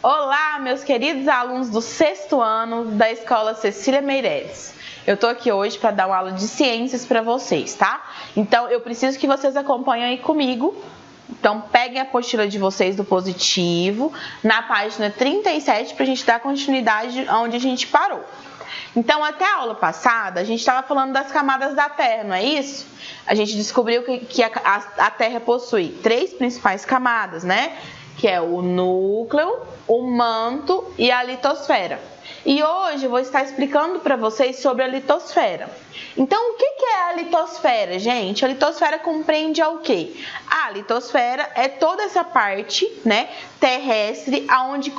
Olá, meus queridos alunos do 6º ano da Escola Cecília Meireles. Eu tô aqui hoje para dar uma aula de ciências para vocês, tá? Então, eu preciso que vocês acompanhem aí comigo. Então, peguem a apostila de vocês do positivo, na página 37, para a gente dar continuidade onde a gente parou. Então, até a aula passada, a gente estava falando das camadas da Terra, não é isso? A gente descobriu que a Terra possui 3 principais camadas, né? Que é o núcleo, o manto e a litosfera. E hoje eu vou estar explicando para vocês sobre a litosfera. Então, o que é a litosfera, gente? A litosfera compreende o quê? A litosfera é toda essa parte, né, terrestre, aonde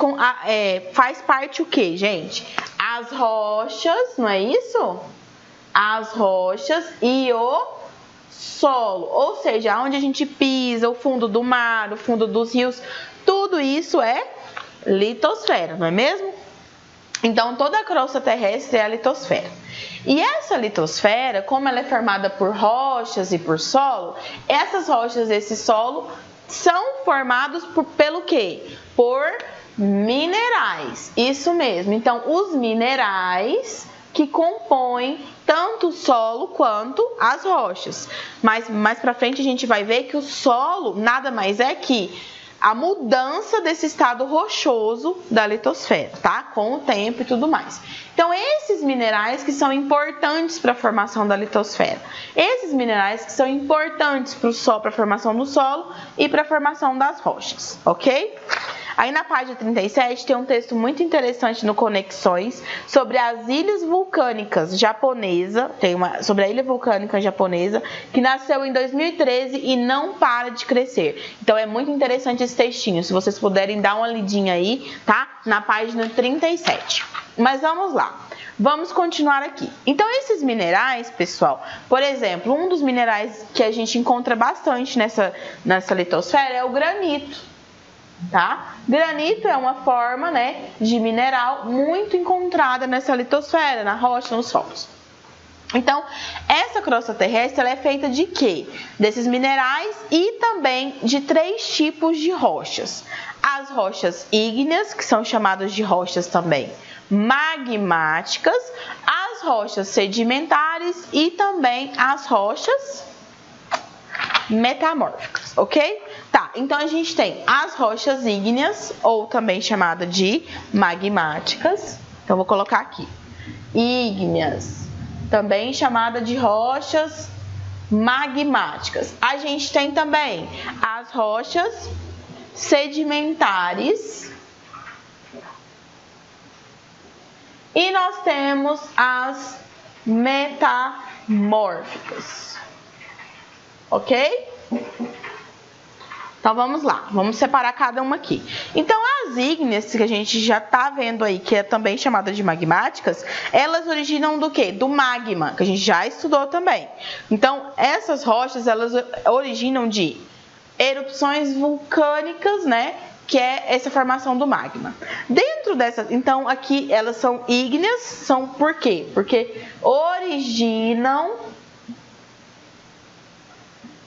faz parte o quê, gente? As rochas, não é isso? As rochas e o solo, ou seja, onde a gente pisa, o fundo do mar, o fundo dos rios, tudo isso é litosfera, não é mesmo? Então, toda a crosta terrestre é a litosfera. E essa litosfera, como ela é formada por rochas e por solo, essas rochas e esse solo são formados pelo quê? Por minerais, isso mesmo. Então, os minerais que compõem tanto o solo quanto as rochas. Mas mais para frente a gente vai ver que o solo nada mais é que a mudança desse estado rochoso da litosfera, tá? Com o tempo e tudo mais. Então, esses minerais que são importantes para a formação da litosfera. Esses minerais que são importantes para a formação do solo e para a formação das rochas, ok? Aí na página 37 tem um texto muito interessante no Conexões sobre as ilhas vulcânicas japonesa, sobre a ilha vulcânica japonesa, que nasceu em 2013 e não para de crescer. Então é muito interessante esse textinho, se vocês puderem dar uma lidinha aí, tá? Na página 37. Mas vamos lá. Vamos continuar aqui. Então, esses minerais, pessoal, por exemplo, um dos minerais que a gente encontra bastante nessa litosfera é o granito. Tá? Granito é uma forma, né, de mineral muito encontrada nessa litosfera, na rocha, nos solos. Então, essa crosta terrestre ela é feita de quê? Desses minerais e também de 3 tipos de rochas. As rochas ígneas, que são chamadas de rochas também magmáticas, as rochas sedimentares e também as rochas metamórficas, ok? Tá, então a gente tem as rochas ígneas, ou também chamada de magmáticas. Então, vou colocar aqui. Ígneas, também chamada de rochas magmáticas. A gente tem também as rochas sedimentares. E nós temos as metamórficas. Ok? Então, vamos lá. Vamos separar cada uma aqui. Então, as ígneas, que a gente já está vendo aí, que é também chamada de magmáticas, elas originam do quê? Do magma, que a gente já estudou também. Então, essas rochas, elas originam de erupções vulcânicas, né? Que é essa formação do magma. Dentro dessas, então, aqui elas são ígneas, são por quê? Porque originam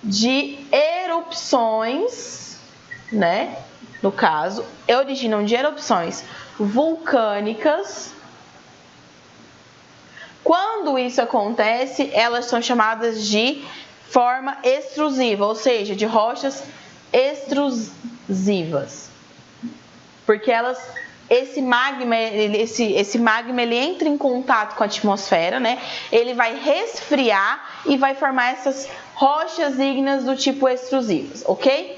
de erupções, né? No caso, originam de erupções vulcânicas. Quando isso acontece, elas são chamadas de forma extrusiva, ou seja, de rochas extrusivas. Porque esse magma ele entra em contato com a atmosfera, né? Ele vai resfriar e vai formar essas rochas ígneas do tipo extrusivas, ok?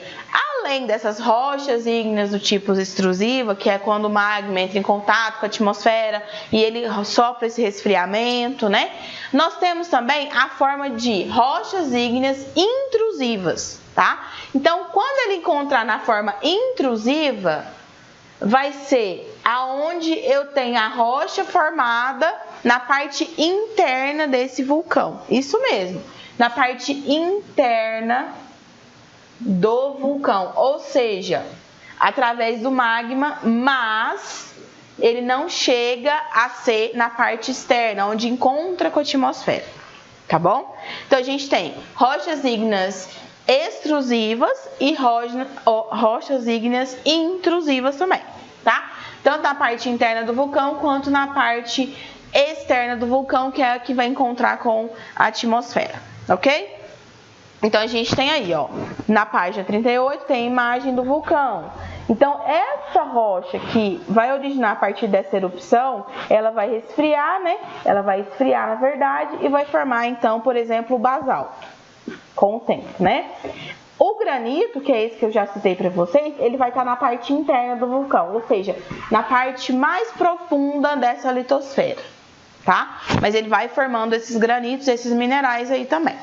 Além dessas rochas ígneas do tipo extrusiva, que é quando o magma entra em contato com a atmosfera e ele sofre esse resfriamento, né? Nós temos também a forma de rochas ígneas intrusivas, tá? Então, quando ele encontrar na forma intrusiva, vai ser aonde eu tenho a rocha formada na parte interna desse vulcão. Isso mesmo, na parte interna do vulcão, ou seja, através do magma, mas ele não chega a ser na parte externa, onde encontra com a atmosfera, tá bom? Então, a gente tem rochas ígneas extrusivas e rochas ígneas intrusivas também, tá? tanto na parte interna do vulcão quanto na parte externa do vulcão, que é a que vai encontrar com a atmosfera, ok? Então a gente tem aí, ó, na página 38 tem a imagem do vulcão. Então essa rocha que vai originar a partir dessa erupção, ela vai resfriar, né? Ela vai esfriar, na verdade, e vai formar então, por exemplo, o basalto com o tempo, né? O granito, que é esse que eu já citei para vocês, ele vai estar na parte interna do vulcão, ou seja, na parte mais profunda dessa litosfera, tá? Mas ele vai formando esses granitos, esses minerais aí também.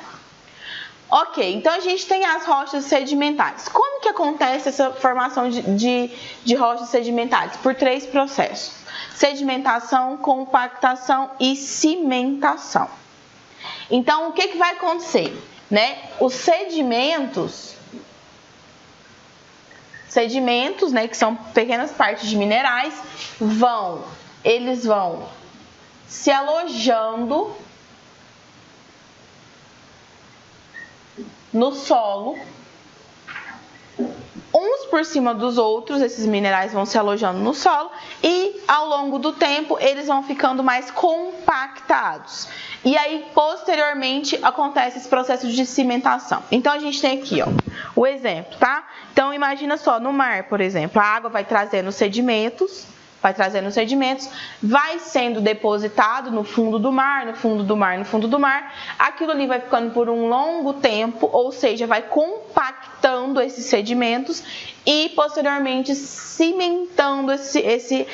Ok, então a gente tem as rochas sedimentares. Como que acontece essa formação de rochas sedimentares? Por 3 processos: sedimentação, compactação e cimentação. Então, o que vai acontecer? Né? Os sedimentos, né, que são pequenas partes de minerais, eles vão se alojando no solo, uns por cima dos outros. Esses minerais vão se alojando no solo e ao longo do tempo eles vão ficando mais compactados. E aí posteriormente acontece esse processo de cimentação. Então a gente tem aqui, ó, o exemplo, tá? Então imagina só, no mar, por exemplo, a água vai trazendo sedimentos, vai sendo depositado no fundo do mar, aquilo ali vai ficando por um longo tempo, ou seja, vai compactando esses sedimentos e posteriormente cimentando esse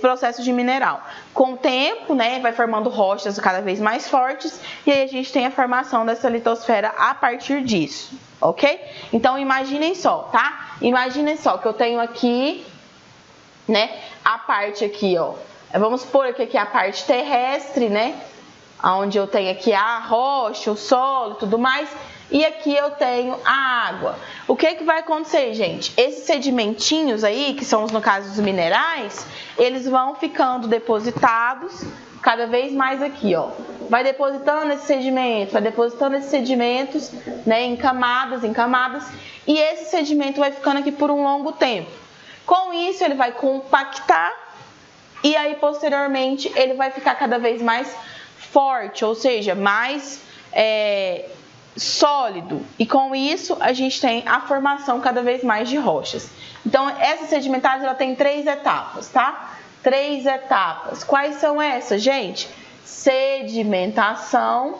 processo de mineral. Com o tempo, né, vai formando rochas cada vez mais fortes e aí a gente tem a formação dessa litosfera a partir disso, ok? Então imaginem só, tá? Imaginem só que eu tenho aqui, né, a parte aqui, ó, vamos supor aqui a parte terrestre, né, onde eu tenho aqui a rocha, o solo e tudo mais, e aqui eu tenho a água. O que vai acontecer, gente? Esses sedimentinhos aí, que são, no caso, os minerais, eles vão ficando depositados cada vez mais aqui, ó. Vai depositando esses sedimentos, né, em camadas, e esse sedimento vai ficando aqui por um longo tempo. Com isso, ele vai compactar e aí, posteriormente, ele vai ficar cada vez mais forte, ou seja, mais sólido. E com isso, a gente tem a formação cada vez mais de rochas. Então, essa sedimentagem ela tem 3 etapas, tá? 3 etapas. Quais são essas, gente? Sedimentação,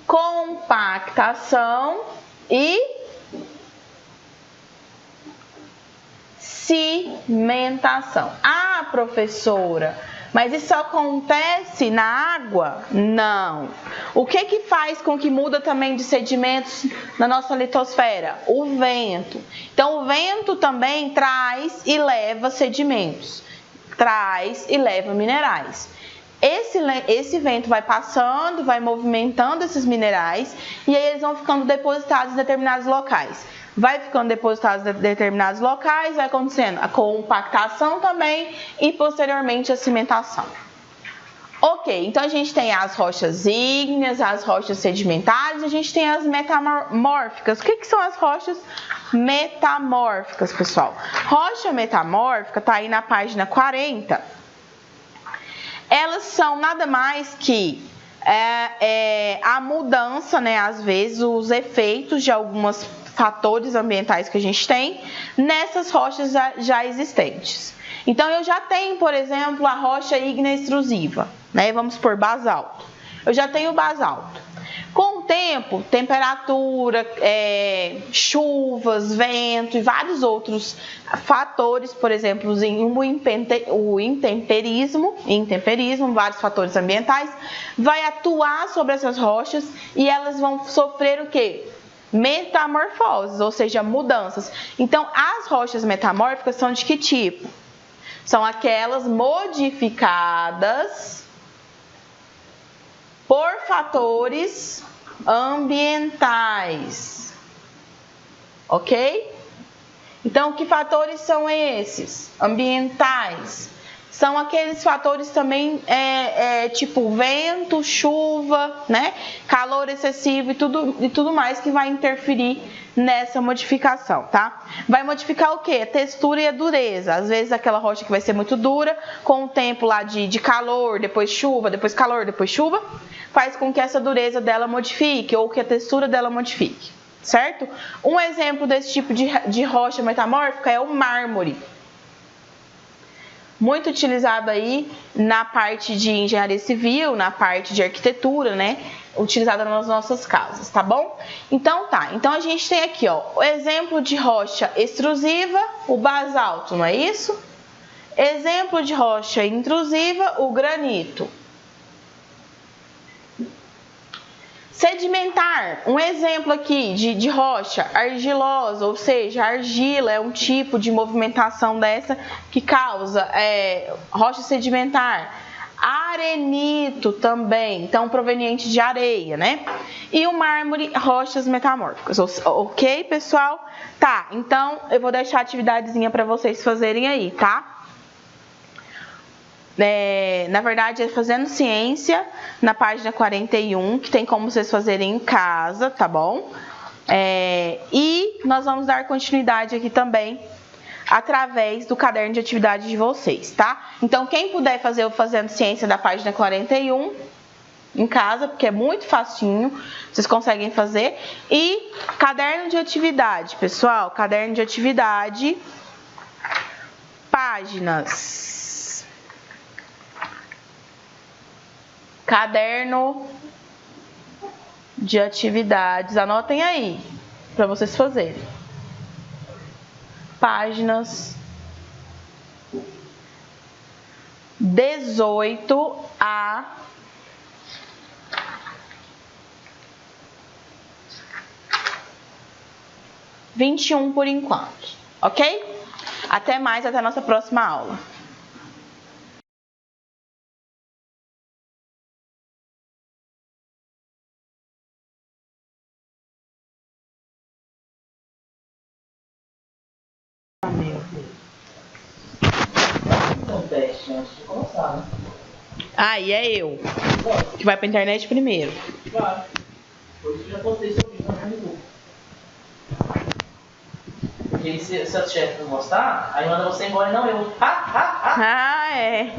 compactação e cimentação. Ah, professora, mas isso acontece na água? Não. O que faz com que muda também de sedimentos na nossa litosfera? O vento. Então, o vento também traz e leva sedimentos, traz e leva minerais. Esse vento vai passando, vai movimentando esses minerais e aí eles vão ficando depositados em determinados locais. Vai ficando depositados em determinados locais, vai acontecendo a compactação também e posteriormente a cimentação. Ok, então a gente tem as rochas ígneas, as rochas sedimentares, a gente tem as metamórficas. O que são as rochas metamórficas, pessoal? Rocha metamórfica está aí na página 40. Elas são nada mais que a mudança, né, às vezes, os efeitos de alguns fatores ambientais que a gente tem nessas rochas já existentes. Então, eu já tenho, por exemplo, a rocha ígnea extrusiva, né? Vamos por basalto. Eu já tenho o basalto. Com o tempo, temperatura, chuvas, vento e vários outros fatores, por exemplo, o intemperismo, vários fatores ambientais, vai atuar sobre essas rochas e elas vão sofrer o quê? Metamorfoses, ou seja, mudanças. Então, as rochas metamórficas são de que tipo? São aquelas modificadas por fatores ambientais, ok? Então, que fatores são esses? Ambientais. são aqueles fatores também, tipo vento, chuva, né? Calor excessivo e tudo mais que vai interferir nessa modificação, tá? Vai modificar o quê? A textura e a dureza. Às vezes aquela rocha que vai ser muito dura, com o tempo lá de calor, depois chuva, depois calor, depois chuva, faz com que essa dureza dela modifique ou que a textura dela modifique, certo? Um exemplo desse tipo de rocha metamórfica é o mármore. Muito utilizado aí na parte de engenharia civil, na parte de arquitetura, né? Utilizada nas nossas casas, tá bom? Então tá, então a gente tem aqui, ó, o exemplo de rocha extrusiva, o basalto, não é isso? Exemplo de rocha intrusiva, o granito. Sedimentar, um exemplo aqui de rocha argilosa, ou seja, a argila é um tipo de movimentação dessa que causa rocha sedimentar. Arenito também, então proveniente de areia, né? E o mármore, rochas metamórficas, ok, pessoal? Tá, então eu vou deixar a atividadezinha para vocês fazerem aí, tá? Na verdade é Fazendo Ciência, na página 41, que tem como vocês fazerem em casa, tá bom? E nós vamos dar continuidade aqui também através do caderno de atividade de vocês, tá? Então quem puder fazer o Fazendo Ciência da página 41 em casa, porque é muito facinho, vocês conseguem fazer. E caderno de atividade, pessoal, caderno de atividade, caderno de atividades, anotem aí, para vocês fazerem. Páginas 18 a 21 por enquanto, ok? Até mais, até a nossa próxima aula. E é eu que vai pra internet primeiro. Claro. Hoje eu já postei sobre isso no Facebook. Porque se o seu chefe não gostar, aí manda você embora e não eu. É.